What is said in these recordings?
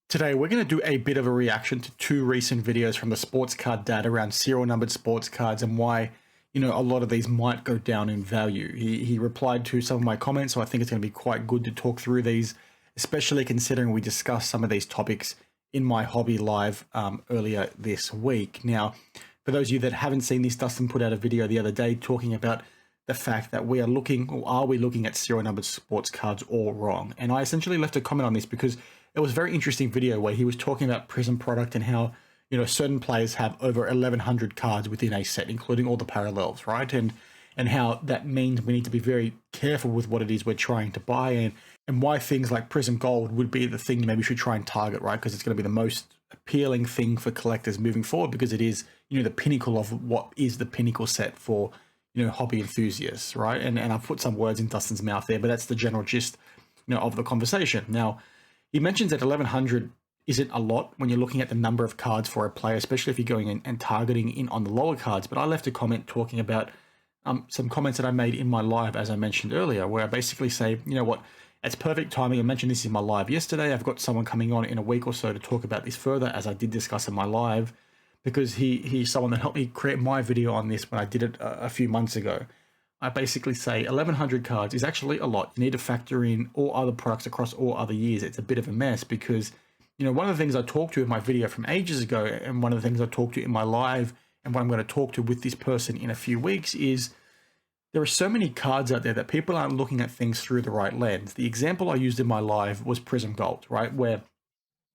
Today, we're going to do a bit of a reaction to two recent videos from the sports card dad around serial numbered sports cards and why, a lot of these might go down in value. He replied to some of my comments, so I think it's going to be quite good to talk through these, especially considering we discussed some of these topics in my hobby live earlier this week. Now, for those of you that haven't seen this, Dustin put out a video the other day talking about the fact that we are looking, or are we looking at serial numbered sports cards all wrong? And I essentially left a comment on this because it was a very interesting video where he was talking about Prism product and how, certain players have over 1,100 cards within a set, including all the parallels, right? And how that means we need to be very careful with what it is we're trying to buy and why things like Prism Gold would be the thing maybe we should try and target, right? Because it's going to be the most appealing thing for collectors moving forward because it is, the pinnacle of what is the pinnacle set for, hobby enthusiasts, right? And I've put some words in Dustin's mouth there, but that's the general gist, of the conversation. Now, he mentions that 1,100 isn't a lot when you're looking at the number of cards for a player, especially if you're going in and targeting in on the lower cards. But I left a comment talking about some comments that I made in my live, as I mentioned earlier, where I basically say, it's perfect timing. I mentioned this in my live yesterday. I've got someone coming on in a week or so to talk about this further, as I did discuss in my live, because he's someone that helped me create my video on this when I did it a few months ago. I basically say 1,100 cards is actually a lot. You need to factor in all other products across all other years. It's a bit of a mess because, one of the things I talked to in my video from ages ago, and one of the things I talked to in my live, and what I'm going to talk to with this person in a few weeks is there are so many cards out there that people aren't looking at things through the right lens. The example I used in my live was Prism Gold, right? Where,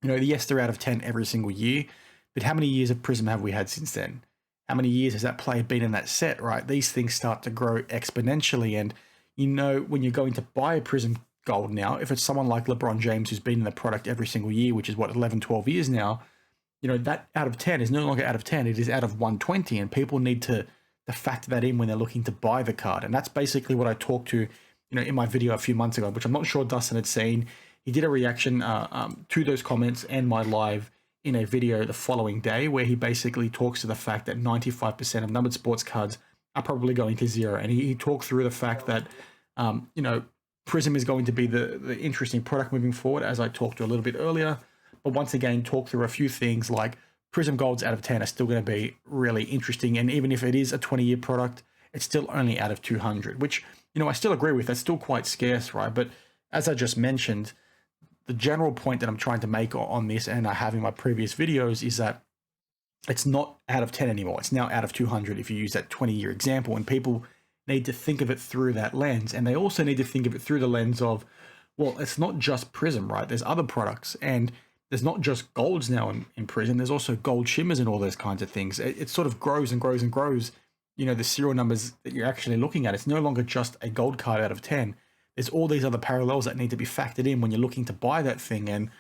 yes, they're out of 10 every single year, but how many years of Prism have we had since then? How many years has that player been in that set, right? These things start to grow exponentially. And, when you're going to buy a Prism Gold now, if it's someone like LeBron James who's been in the product every single year, which is what, 11, 12 years now, that out of 10 is no longer out of 10. It is out of 120. And people need to factor that in when they're looking to buy the card. And that's basically what I talked to, in my video a few months ago, which I'm not sure Dustin had seen. He did a reaction to those comments and my live in a video the following day where he basically talks to the fact that 95% of numbered sports cards are probably going to zero. And he talked through the fact that, Prism is going to be the interesting product moving forward, as I talked to a little bit earlier. But once again, talk through a few things like Prism Golds out of 10 are still going to be really interesting. And even if it is a 20-year product, it's still only out of 200, which, I still agree with. That's still quite scarce, right? But as I just mentioned, the general point that I'm trying to make on this, and I have in my previous videos, is that it's not out of 10 anymore. It's now out of 200 if you use that 20-year example. And people need to think of it through that lens. And they also need to think of it through the lens of, well, it's not just Prism, right? There's other products. And there's not just golds now in Prism. There's also gold shimmers and all those kinds of things. It sort of grows and grows and grows, the serial numbers that you're actually looking at. It's no longer just a gold card out of 10. There's all these other parallels that need to be factored in when you're looking to buy that thing. And,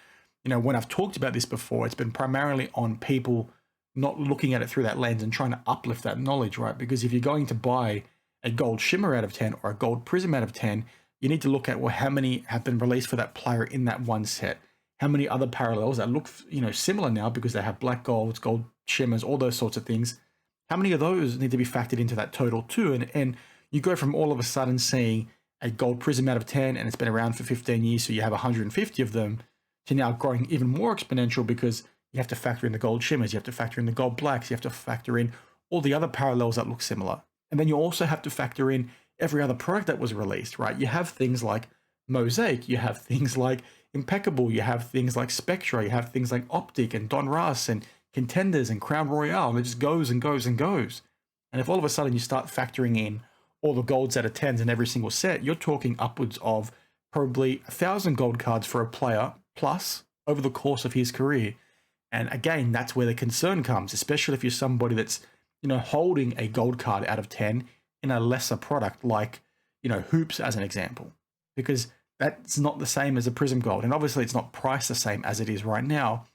when I've talked about this before, it's been primarily on people not looking at it through that lens and trying to uplift that knowledge, right? Because if you're going to buy a gold shimmer out of 10 or a gold prism out of 10, you need to look at, well, how many have been released for that player in that one set? How many other parallels that look, similar now because they have black golds, gold shimmers, all those sorts of things. How many of those need to be factored into that total too? And you go from all of a sudden seeing a gold prism out of 10 and it's been around for 15 years, so you have 150 of them, to now growing even more exponential because you have to factor in the gold shimmers, you have to factor in the gold blacks, you have to factor in all the other parallels that look similar. And then you also have to factor in every other product that was released, right? You have things like Mosaic, you have things like Impeccable, you have things like Spectra, you have things like Optic and Don Russ and Contenders and Crown Royale, and it just goes and goes and goes. And if all of a sudden you start factoring in all the golds out of 10s in every single set, you're talking upwards of probably 1,000 gold cards for a player plus over the course of his career. And again, that's where the concern comes, especially if you're somebody that's, holding a gold card out of 10 in a lesser product like, Hoops as an example, because that's not the same as a Prism Gold. And obviously it's not priced the same as it is right now,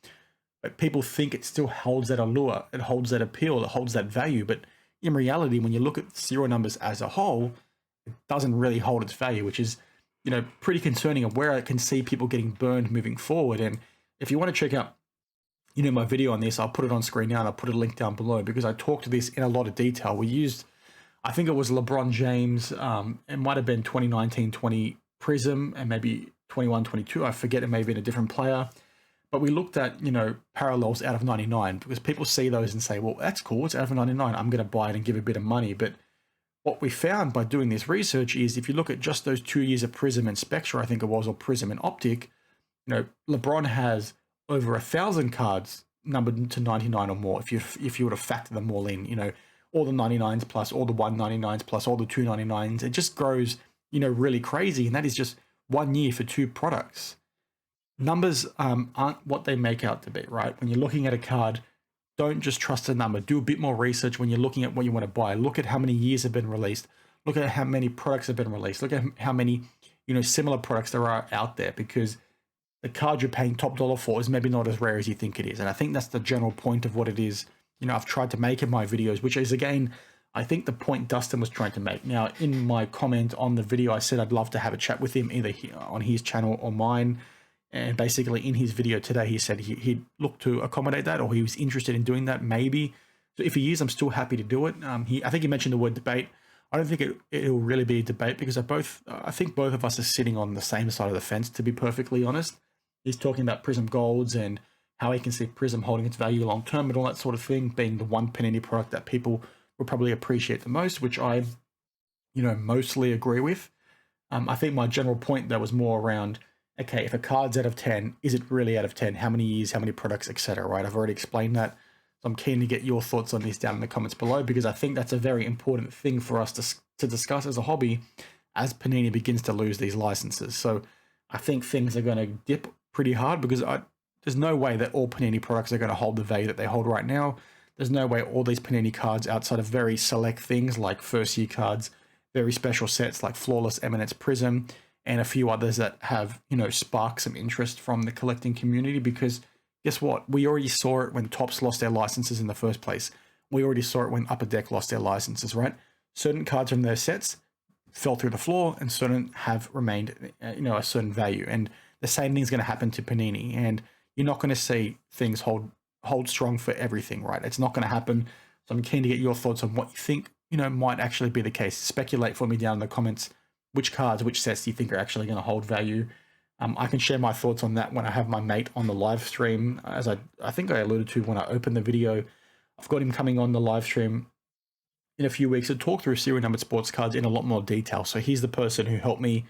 but people think it still holds that allure, it holds that appeal, it holds that value. But in reality, when you look at serial numbers as a whole, it doesn't really hold its value, which is, pretty concerning of where I can see people getting burned moving forward. And if you want to check out, my video on this, I'll put it on screen now and I'll put a link down below because I talked to this in a lot of detail. We used, I think it was LeBron James, it might have been 2019-20 Prism and maybe 21-22. I forget, it may have been a different player. But we looked at, parallels out of 99 because people see those and say, well, that's cool. It's out of 99. I'm going to buy it and give a bit of money. But what we found by doing this research is if you look at just those 2 years of Prism and Spectra, I think it was, or Prism and Optic, LeBron has over 1,000 cards numbered to 99 or more. If you were to factor them all in, all the 99s plus all the 199s plus all the 299s, it just grows, really crazy. And that is just 1 year for 2 products. Numbers aren't what they make out to be, right? When you're looking at a card, don't just trust a number. Do a bit more research when you're looking at what you want to buy. Look at how many years have been released. Look at how many products have been released. Look at how many, similar products there are out there, because the card you're paying top dollar for is maybe not as rare as you think it is. And I think that's the general point of what it is, I've tried to make in my videos, which is, again, I think the point Dustin was trying to make. Now, in my comment on the video, I said I'd love to have a chat with him, either on his channel or mine. And basically in his video today, he said he'd look to accommodate that, or he was interested in doing that, maybe. So if he is, I'm still happy to do it. I think he mentioned the word debate. I don't think it'll really be a debate, because I think both of us are sitting on the same side of the fence, to be perfectly honest. He's talking about Prism Golds and how he can see Prism holding its value long term and all that sort of thing, being the one Panini product that people will probably appreciate the most, which I, mostly agree with. I think my general point though was more around, okay, if a card's out of 10, is it really out of 10? How many years, how many products, etc., right? I've already explained that. So I'm keen to get your thoughts on this down in the comments below, because I think that's a very important thing for us to discuss as a hobby as Panini begins to lose these licenses. So I think things are going to dip pretty hard, because there's no way that all Panini products are going to hold the value that they hold right now. There's no way all these Panini cards, outside of very select things like first year cards, very special sets like Flawless, Eminence, Prism, and a few others that have, sparked some interest from the collecting community, because guess what? We already saw it when Topps lost their licenses in the first place. We already saw it when Upper Deck lost their licenses, right? Certain cards from their sets fell through the floor, and certain have remained, a certain value. And the same thing's going to happen to Panini, and you're not going to see things hold strong for everything, right? It's not going to happen. So I'm keen to get your thoughts on what you think, might actually be the case. Speculate for me down in the comments. Which cards, which sets do you think are actually going to hold value? I can share my thoughts on that when I have my mate on the live stream. As I think I alluded to when I opened the video, I've got him coming on the live stream in a few weeks to talk through serial numbered sports cards in a lot more detail. So he's the person who helped me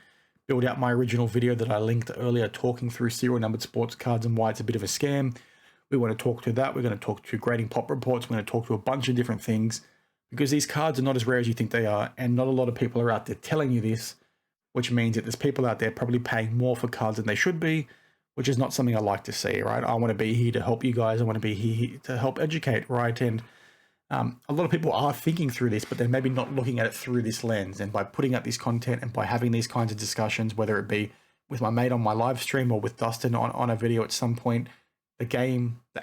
build out my original video that I linked earlier, talking through serial numbered sports cards and why it's a bit of a scam. We want to talk to that. We're going to talk to grading pop reports. We're going to talk to a bunch of different things, because these cards are not as rare as you think they are, and not a lot of people are out there telling you this, which means that there's people out there probably paying more for cards than they should be, which is not something I like to see, right? I want to be here to help you guys. I want to be here to help educate, right? And a lot of people are thinking through this, but they're maybe not looking at it through this lens. And by putting out this content and by having these kinds of discussions, whether it be with my mate on my live stream or with Dustin on a video at some point, the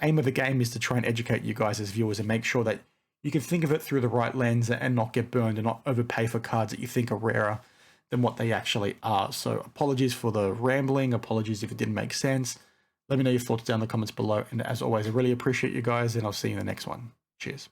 aim of the game is to try and educate you guys as viewers and make sure that you can think of it through the right lens and not get burned and not overpay for cards that you think are rarer than what they actually are. So apologies for the rambling. Apologies if it didn't make sense. Let me know your thoughts down in the comments below. And as always, I really appreciate you guys, and I'll see you in the next one. Cheers.